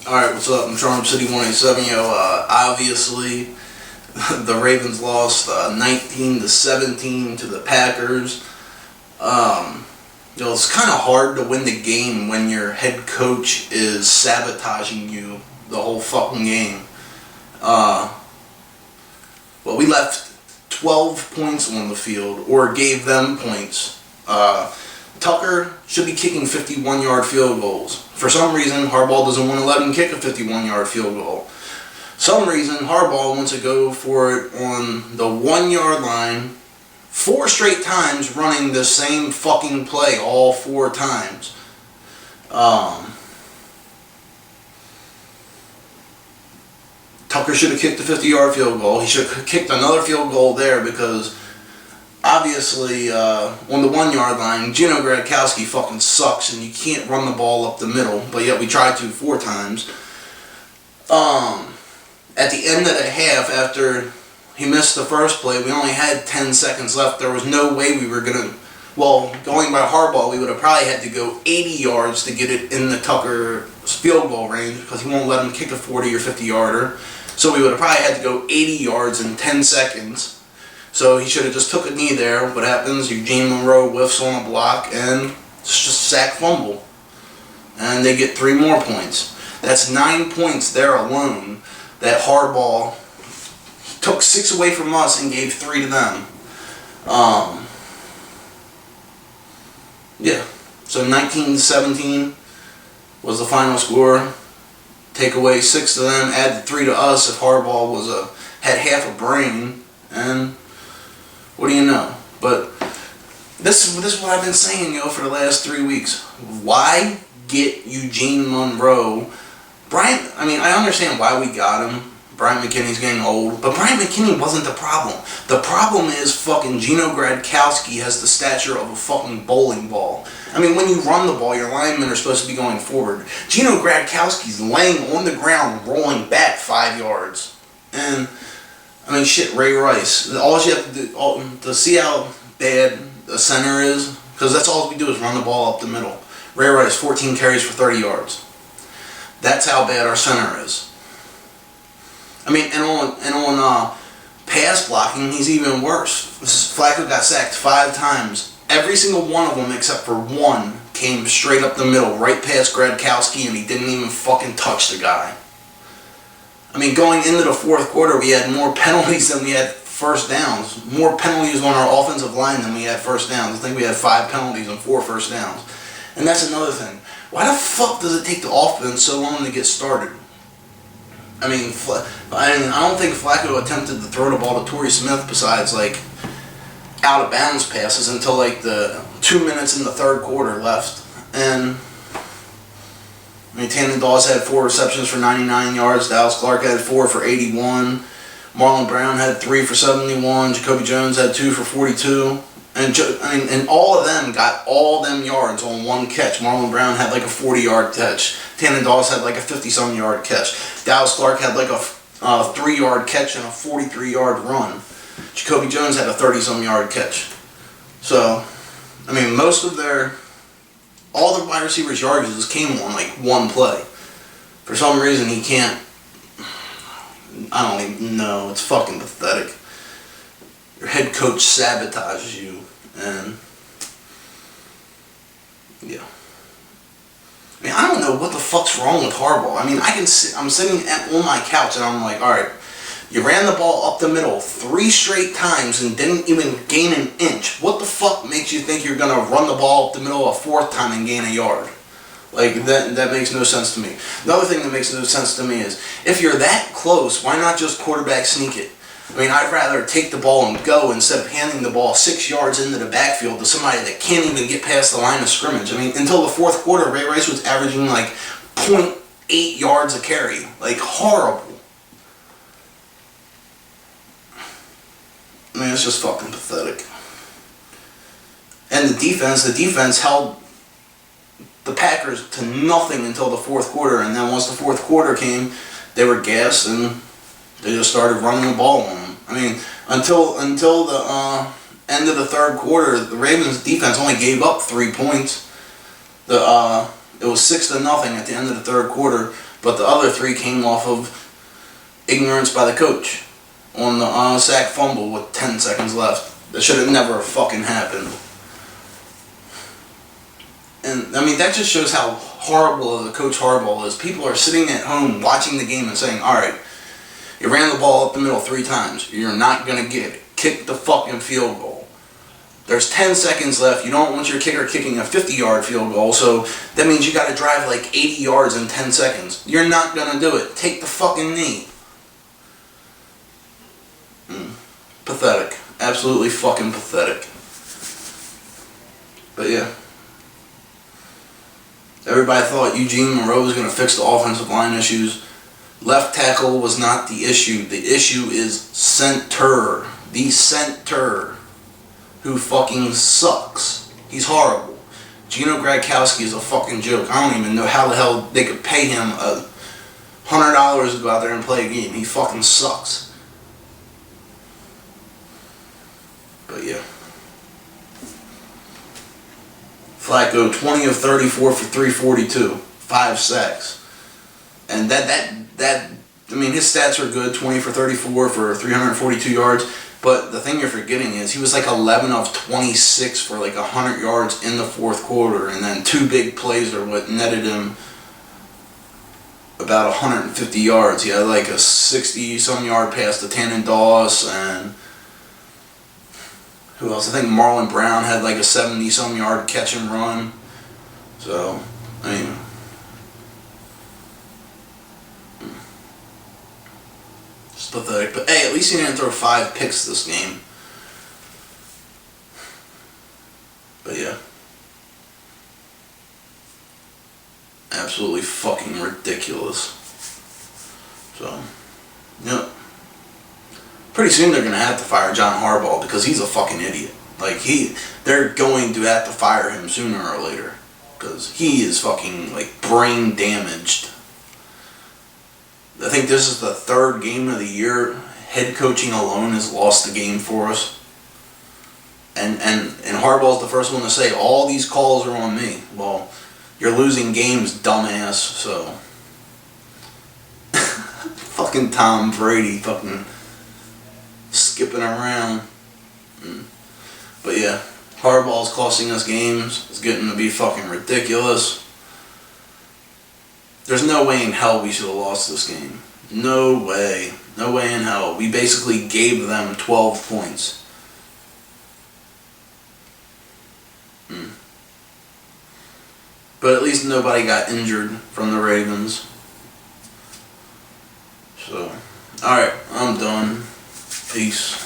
Alright, what's up? I'm Charm City 187. Obviously, the Ravens lost 19-17 to the Packers. It's kind of hard to win the game when your head coach is sabotaging you the whole fucking game. Well, we left 12 points on the field, or gave them points. Tucker should be kicking 51-yard field goals. For some reason, Harbaugh doesn't want to let him kick a 51-yard field goal. Some reason, Harbaugh wants to go for it on the 1-yard line 4 straight times, running the same fucking play all 4 times. Tucker should have kicked the 50-yard field goal. He should have kicked another field goal there because obviously, on the 1-yard line, Gino Gradkowski fucking sucks and you can't run the ball up the middle, but yet we tried to 4 times. At the end of the half, after he missed the first play, we only had 10 seconds left. There was no way we were going to, going by Harbaugh, we would have probably had to go 80 yards to get it in the Tucker's field goal range because he won't let him kick a 40 or 50-yarder. So we would have probably had to go 80 yards in 10 seconds. So he should have just took a knee there. What happens? Eugene Monroe whiffs on a block and it's just sack fumble. And they get 3 more points. That's 9 points there alone that Harbaugh took 6 away from us and gave 3 to them. So 19-17 was the final score. Take away 6 to them, add 3 to us if Harbaugh had half a brain, and what do you know? But this is what I've been saying, for the last 3 weeks. Why get Eugene Monroe? I understand why we got him. Brian McKinney's getting old, but Brian McKinney wasn't the problem. The problem is fucking Gino Gradkowski has the stature of a fucking bowling ball. When you run the ball, your linemen are supposed to be going forward. Gino Gradkowski's laying on the ground, rolling back 5 yards. And, Ray Rice. All you have to do, to see how bad the center is, because that's all we do is run the ball up the middle. Ray Rice, 14 carries for 30 yards. That's how bad our center is. And on pass blocking, he's even worse. Flacco got sacked 5 times. Every single one of them, except for one, came straight up the middle, right past Gradkowski, and he didn't even fucking touch the guy. Going into the 4th quarter, we had more penalties than we had first downs. More penalties on our offensive line than we had first downs. I think we had 5 penalties and 4 first downs. And that's another thing. Why the fuck does it take the offense so long to get started? I don't think Flacco attempted to throw the ball to Torrey Smith besides, out of bounds passes until, the 2 minutes in the 3rd quarter left. And, Tannen Dawes had 4 receptions for 99 yards. Dallas Clark had 4 for 81. Marlon Brown had 3 for 71. Jacoby Jones had 2 for 42. And all of them got all them yards on one catch. Marlon Brown had a 40-yard catch. Tannen Dawes had a 50-some yard catch. Dallas Clark had a 3-yard catch and a 43-yard run. Jacoby Jones had a 30-some yard catch. So, most of all the wide receivers' yardages came on one play. For some reason he can't. I don't even know. It's fucking pathetic. Your head coach sabotages you, and yeah. I don't know what the fuck's wrong with Harbaugh. I'm sitting on my couch and I'm like, alright, you ran the ball up the middle 3 straight times and didn't even gain an inch. What the fuck makes you think you're gonna run the ball up the middle a 4th time and gain a yard? That makes no sense to me. The other thing that makes no sense to me is, if you're that close, why not just quarterback sneak it? I'd rather take the ball and go instead of handing the ball 6 yards into the backfield to somebody that can't even get past the line of scrimmage. Until the 4th quarter, Ray Rice was averaging 0.8 yards a carry. Horrible. It's just fucking pathetic. And the defense held the Packers to nothing until the 4th quarter, and then once the 4th quarter came, they were gassed and they just started running the ball on them. Until the end of the 3rd quarter, the Ravens defense only gave up 3 points. The It was 6-0 at the end of the third quarter, but the other 3 came off of ignorance by the coach on the sack fumble with 10 seconds left. That should have never fucking happened. And, I mean, that just shows how horrible the Coach Harbaugh is. People are sitting at home watching the game and saying, alright, you ran the ball up the middle 3 times. You're not going to get it. Kick the fucking field goal. There's 10 seconds left. You don't want your kicker kicking a 50-yard field goal, so that means you got to drive like 80 yards in 10 seconds. You're not going to do it. Take the fucking knee. Pathetic. Absolutely fucking pathetic. But yeah. Everybody thought Eugene Moreau was going to fix the offensive line issues. Left tackle was not the issue. The issue is center. The center. Who fucking sucks. He's horrible. Gino Gradkowski is a fucking joke. I don't even know how the hell they could pay him $100 to go out there and play a game. He fucking sucks. But yeah. Flacco, 20 of 34 for 342. 5 sacks. And that I mean, his stats are good. 20 for 34 for 342 yards. But the thing you're forgetting is he was like 11 of 26 for like 100 yards in the fourth quarter. And then 2 big plays are what netted him about 150 yards. He had like a 60-some yard pass to Tannen Doss, and who else? I think Marlon Brown had like a 70-some yard catch and run. So, I mean, it's pathetic. But hey, at least he didn't throw 5 picks this game. But yeah. Absolutely fucking ridiculous. So, yep. Pretty soon they're going to have to fire John Harbaugh because he's a fucking idiot. Like, they're going to have to fire him sooner or later because he is fucking, like, brain damaged. I think this is the 3rd game of the year. Head coaching alone has lost the game for us. And Harbaugh's the first one to say, all these calls are on me. Well, you're losing games, dumbass, so. Fucking Tom Brady, fucking skipping around. But yeah, Harbaugh's costing us games. It's getting to be fucking ridiculous. There's no way in hell we should have lost this game. No way. No way in hell. We basically gave them 12 points. But at least nobody got injured from the Ravens. So, alright, I'm done. Peace.